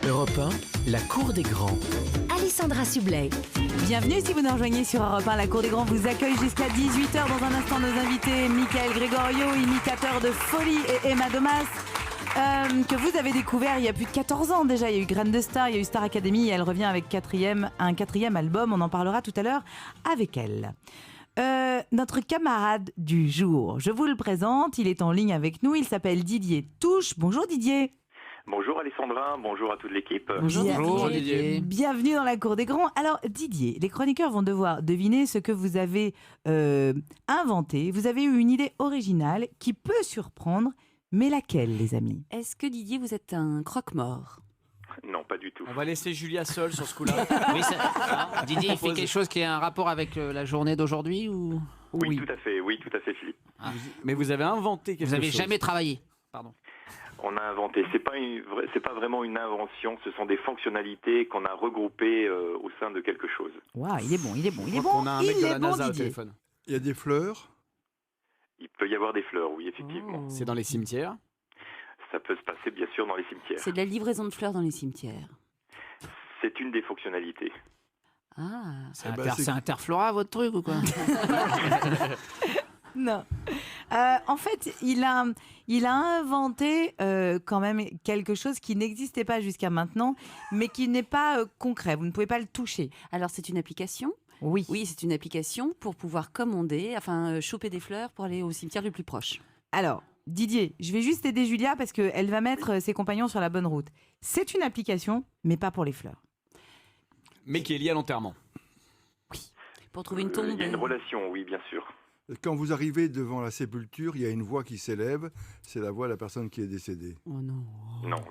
Europe 1, la cour des grands. Alessandra Sublet. Bienvenue si vous nous rejoignez sur Europe 1. La Cour des Grands vous accueille jusqu'à 18h. Dans un instant, nos invités, Michael Gregorio, imitateur de folie, et Emma Domas, que vous avez découvert il y a plus de 14 ans déjà. Il y a eu Graines de Star, il y a eu Star Academy et elle revient avec un quatrième album. On en parlera tout à l'heure avec elle. Notre camarade du jour, je vous le présente, il est en ligne avec nous, il s'appelle Didier Touche. Bonjour Didier. Bonjour Alessandra, bonjour à toute l'équipe. Bonjour Didier. Bienvenue dans la Cour des Grands. Alors Didier, les chroniqueurs vont devoir deviner ce que vous avez inventé. Vous avez eu une idée originale qui peut surprendre, mais laquelle les amis? Est-ce que Didier, vous êtes un croque-mort? Non, pas du tout. On va laisser Julia seule sur ce coup-là. Oui, Didier, il fait quelque chose qui a un rapport avec la journée d'aujourd'hui ou... Oui, tout à fait, Philippe. Mais vous avez inventé quelque chose. Vous n'avez jamais travaillé. Pardon. On a inventé. C'est pas vraiment une invention. Ce sont des fonctionnalités qu'on a regroupées au sein de quelque chose. Waouh, il est bon. On a un mec de la NASA au Didier. téléphone. Il y a des fleurs. Il peut y avoir des fleurs, oui, effectivement. C'est dans les cimetières. Ça peut se passer, bien sûr, dans les cimetières. C'est de la livraison de fleurs dans les cimetières. C'est une des fonctionnalités. Ah, C'est bah, c'est- Interflora, votre truc, ou quoi? Non. En fait, il a inventé quand même quelque chose qui n'existait pas jusqu'à maintenant, mais qui n'est pas concret. Vous ne pouvez pas le toucher. alors c'est une application? Oui. Oui, c'est une application pour pouvoir commander, choper des fleurs pour aller au cimetière le plus proche. Alors, Didier, je vais juste aider Julia parce qu'elle va mettre ses compagnons sur la bonne route. C'est une application, mais pas pour les fleurs. Mais qui est lié à l'enterrement. Pour trouver une tombe. Il y a une relation, oui, bien sûr. Quand vous arrivez devant la sépulture, il y a une voix qui s'élève. C'est la voix de la personne qui est décédée. Oh non. Non.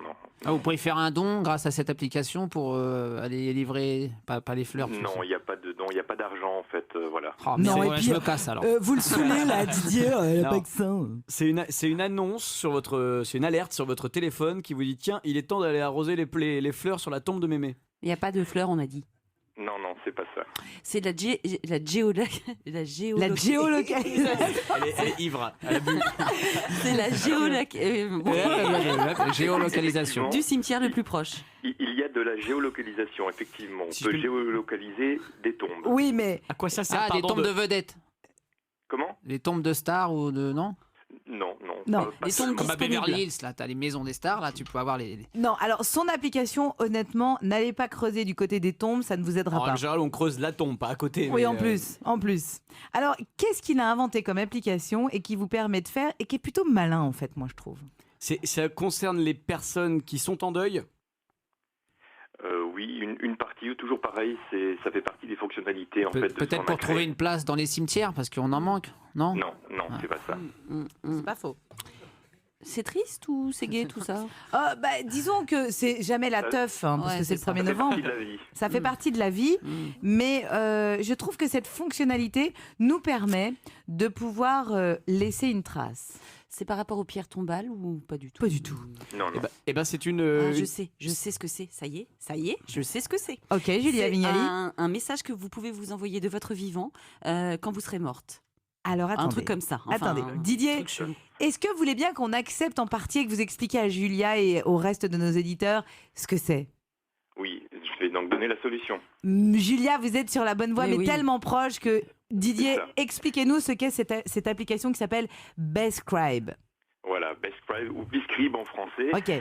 Ah, vous pouvez faire un don grâce à cette application pour aller livrer, pas les fleurs. Non, il n'y a pas de don, il n'y a pas d'argent, en fait, voilà. Oh, Non, non, et puis, je me casse alors. Vous le saoulez là, Didier, Non. pas que ça. C'est une annonce sur votre, c'est une alerte sur votre téléphone qui vous dit tiens, il est temps d'aller arroser les fleurs sur la tombe de mémé. Il n'y a pas de fleurs, on a dit. Non, c'est pas ça. C'est de la géolocalisation. La géolocalisation. Elle est ivre. Elle a bu. C'est la Géolocalisation. du cimetière le plus proche. Il y a de la géolocalisation, effectivement. On Si peut je peux- géolocaliser des tombes. Oui, mais À quoi ça sert? Ah, des pardon, tombes de vedettes. Comment? Les tombes de stars ou de... Non. Non. Non. Des tombes Comme à disponibles. Beverly Hills, là, t'as les maisons des stars, là, tu peux avoir les... non. Alors, son application, honnêtement, n'allez pas creuser du côté des tombes, ça ne vous aidera En pas. général, on creuse la tombe, pas à côté. Oui, mais, en plus. Alors, qu'est-ce qu'il a inventé comme application et qui vous permet de faire et qui est plutôt malin, en fait, moi, je trouve. Ça concerne les personnes qui sont en deuil. Oui, une partie, toujours pareil, ça fait partie des fonctionnalités, en fait. de ce Peut-être qu'on a pour créé. trouver une place dans les cimetières, parce qu'on en manque, non? Non, c'est pas ça. C'est pas faux. C'est triste ou c'est gai tout ça? Disons que c'est jamais la teuf, parce Ouais, que c'est c'est le ça. 1er Ça fait novembre. partie de la vie. Ça fait partie de la vie, mais je trouve que cette fonctionnalité nous permet de pouvoir laisser une trace. C'est par rapport aux pierres tombales ou pas du tout? Pas du tout. Non. Eh ben, c'est une. Ah, je sais ce que c'est. Ça y est, je sais ce que c'est. Ok, Julia C'est Vignali. un message que vous pouvez vous envoyer de votre vivant quand vous serez morte. Alors attendez. Un truc comme ça. Attendez, Didier, truc chelou. est-ce que vous voulez bien qu'on accepte en partie et que vous expliquiez à Julia et au reste de nos éditeurs ce que c'est? Oui, je vais donc donner la solution. Julia, vous êtes sur la bonne voie, mais oui. tellement proche que Didier, C'est ça. expliquez-nous ce qu'est cette application qui s'appelle Bescribe. Voilà, Bescribe ou Biscribe en français. Ok.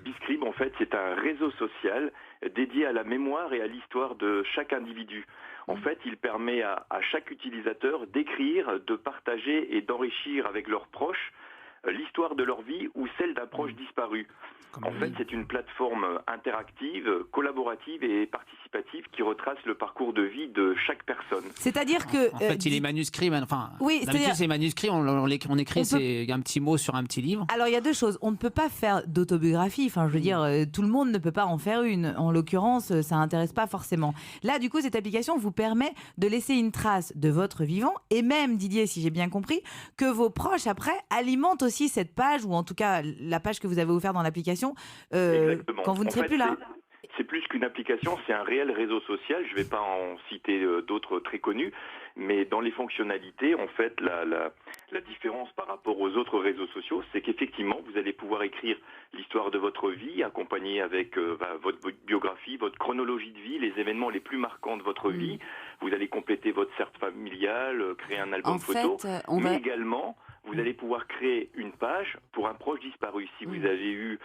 Biscribe, en fait, c'est un réseau social dédié à la mémoire et à l'histoire de chaque individu. En fait, il permet à chaque utilisateur d'écrire, de partager et d'enrichir avec leurs proches l'histoire de leur vie ou celle d'un proche disparu. En fait, c'est une plateforme interactive, collaborative et participative qui retrace le parcours de vie de chaque personne. C'est-à-dire que... En fait, il est manuscrit, enfin, Oui, d'habitude c'est-à-dire- c'est manuscrit, on écrit On peut- un petit mot sur un petit livre. Alors, il y a deux choses. On ne peut pas faire d'autobiographie. Enfin, je veux dire, tout le monde ne peut pas en faire une. En l'occurrence, ça n'intéresse pas forcément. Là, du coup, cette application vous permet de laisser une trace de votre vivant et même, Didier, si j'ai bien compris, que vos proches, après, alimentent aussi cette page ou en tout cas la page que vous avez ouverte dans l'application Exactement. quand vous ne En serez fait, plus là. C'est plus qu'une application, c'est un réel réseau social. Je ne vais pas en citer d'autres très connus, Mais dans les fonctionnalités, en fait, la différence par rapport aux autres réseaux sociaux, c'est qu'effectivement, vous allez pouvoir écrire l'histoire de votre vie, accompagnée avec votre biographie, votre chronologie de vie, les événements les plus marquants de votre vie. Vous allez compléter votre certe familiale, créer un album photo, mais également, vous allez pouvoir créer une page pour un proche disparu. Si vous avez eu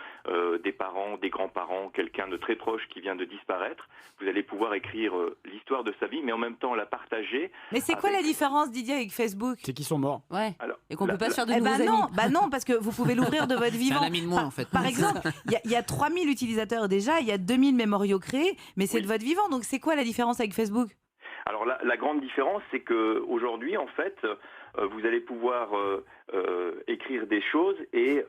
des parents, des grands-parents, quelqu'un de très proche qui vient de disparaître, vous allez pouvoir écrire l'histoire de sa vie, mais en même temps la partager. Mais c'est quoi la différence, Didier, avec Facebook? C'est qu'ils sont morts. Ouais. Alors, Et qu'on peut pas se faire de Eh nouveaux ben non, amis. bah non, parce que vous pouvez l'ouvrir de votre C'est vivant. un ami de moins, en fait. Par exemple, il y a 3000 utilisateurs déjà, il y a 2000 mémoriaux créés, mais c'est de votre vivant. Donc c'est quoi la différence avec Facebook? Alors la grande différence, c'est qu'aujourd'hui, en fait, vous allez pouvoir écrire des choses et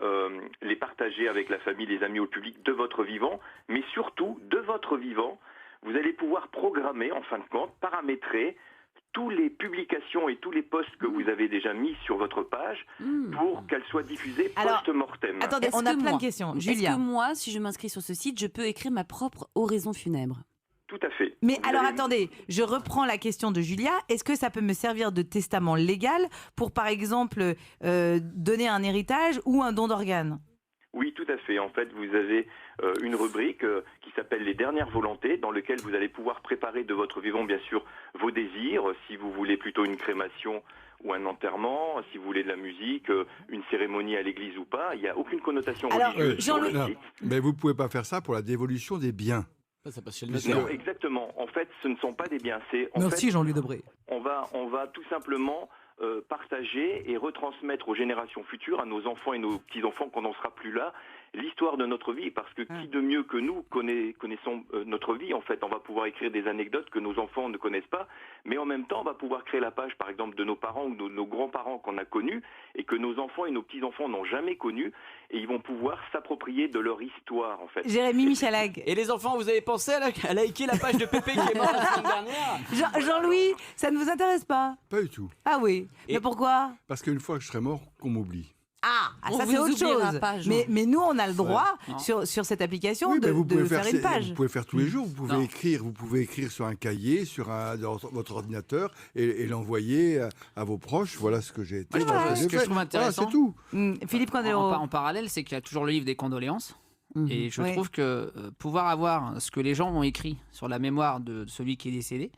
les partager avec la famille, les amis, au public de votre vivant, mais surtout de votre vivant, vous allez pouvoir programmer, en fin de compte, paramétrer toutes les publications et tous les posts que vous avez déjà mis sur votre page pour qu'elles soient diffusées Alors, post-mortem. Attendez, Est-ce on a que plein moi- de questions. Est-ce Julia. que moi, si je m'inscris sur ce site, je peux écrire ma propre oraison funèbre? Tout à fait. Mais Vous alors allez- attendez, je reprends la question de Julia. Est-ce que ça peut me servir de testament légal pour, par exemple, donner un héritage ou un don d'organes? Oui, tout à fait. En fait, vous avez une rubrique qui s'appelle les dernières volontés, dans lequel vous allez pouvoir préparer de votre vivant, bien sûr, vos désirs. Si vous voulez plutôt une crémation ou un enterrement, si vous voulez de la musique, une cérémonie à l'église ou pas, il n'y a aucune connotation Alors, religieuse sur le Jean-Louis- site. Mais vous ne pouvez pas faire ça pour la dévolution des biens. Ça passe chez le Parce notaire. Non, exactement. En fait, ce ne sont pas des biens. C'est en Merci fait, Jean-Louis Debré. on va tout simplement partager et retransmettre aux générations futures, à nos enfants et nos petits-enfants quand on ne sera plus là, l'histoire de notre vie. Parce que qui de mieux que nous connaissons notre vie, en fait. On va pouvoir écrire des anecdotes que nos enfants ne connaissent pas, mais en même temps, on va pouvoir créer la page, par exemple, de nos parents ou de nos grands-parents qu'on a connus et que nos enfants et nos petits-enfants n'ont jamais connus, et ils vont pouvoir s'approprier de leur histoire, en fait. Jérémy Michalak. Et les enfants, vous avez pensé à liker la page de Pépé qui est mort la semaine dernière? Jean-Louis, ça ne vous intéresse pas? Pas du tout. Ah oui. Et- Mais pourquoi? Parce qu'une fois que je serai mort, qu'on m'oublie. On ça vous c'est autre oubliera chose. pas, Jean. mais nous, on a le droit Ouais. sur cette application Oui, mais de faire une page. Vous pouvez faire tous les jours. Vous Non. pouvez écrire sur un cahier, dans votre ordinateur et l'envoyer à vos proches. Voilà ce que j'ai Moi, je trouve- ce que je trouve intéressant, c'est tout. Philippe Candeloro. En parallèle, c'est qu'il y a toujours le livre des condoléances. Et je Oui. trouve que pouvoir avoir ce que les gens ont écrit sur la mémoire de celui qui est décédé,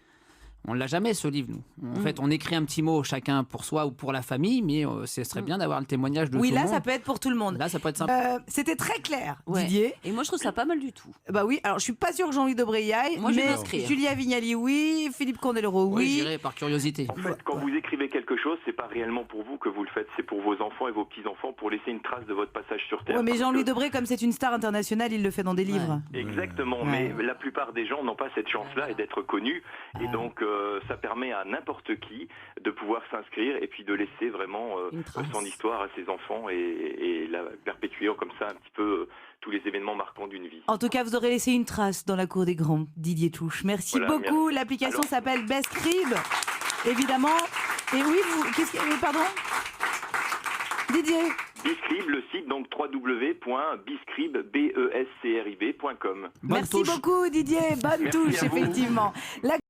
on ne l'a jamais, ce livre, nous. En fait, on écrit un petit mot chacun pour soi ou pour la famille, mais ce serait bien d'avoir le témoignage de Oui, tout là, le monde. ça peut être pour tout le monde. Là, ça peut être sympa. C'était très clair, Ouais. Didier. Et moi, je trouve ça pas mal du tout. Bah oui, alors je suis pas sûre que Jean-Louis Debré y aille, Moi, je vais mais m'inscrire. Julia Vignali, oui, Philippe Candeloro, Oui, oui. j'irai par curiosité. En fait, quand vous écrivez quelque chose, c'est pas réellement pour vous que vous le faites, c'est pour vos enfants et vos petits-enfants, pour laisser une trace de votre passage sur Terre. Ouais, mais Parce Jean-Louis que- Debré, comme c'est une star internationale, il le fait dans des livres. Exactement, Ouais. mais la plupart des gens n'ont pas cette chance-là et d'être connus, et donc ça permet à n'importe qui de pouvoir s'inscrire et puis de laisser vraiment Une trace. son histoire à ses enfants et la perpétuer comme ça un petit peu tous les événements marquants d'une vie. En tout cas, vous aurez laissé une trace dans la cour des grands, Didier Touche. Merci Voilà, beaucoup. merci. L'application Alors- s'appelle Best Crib, évidemment. Et oui, pardon Didier. Biscrib, le site, donc www.biscrib.com. Merci beaucoup, Didier. Bonne Merci touche, à vous. effectivement. La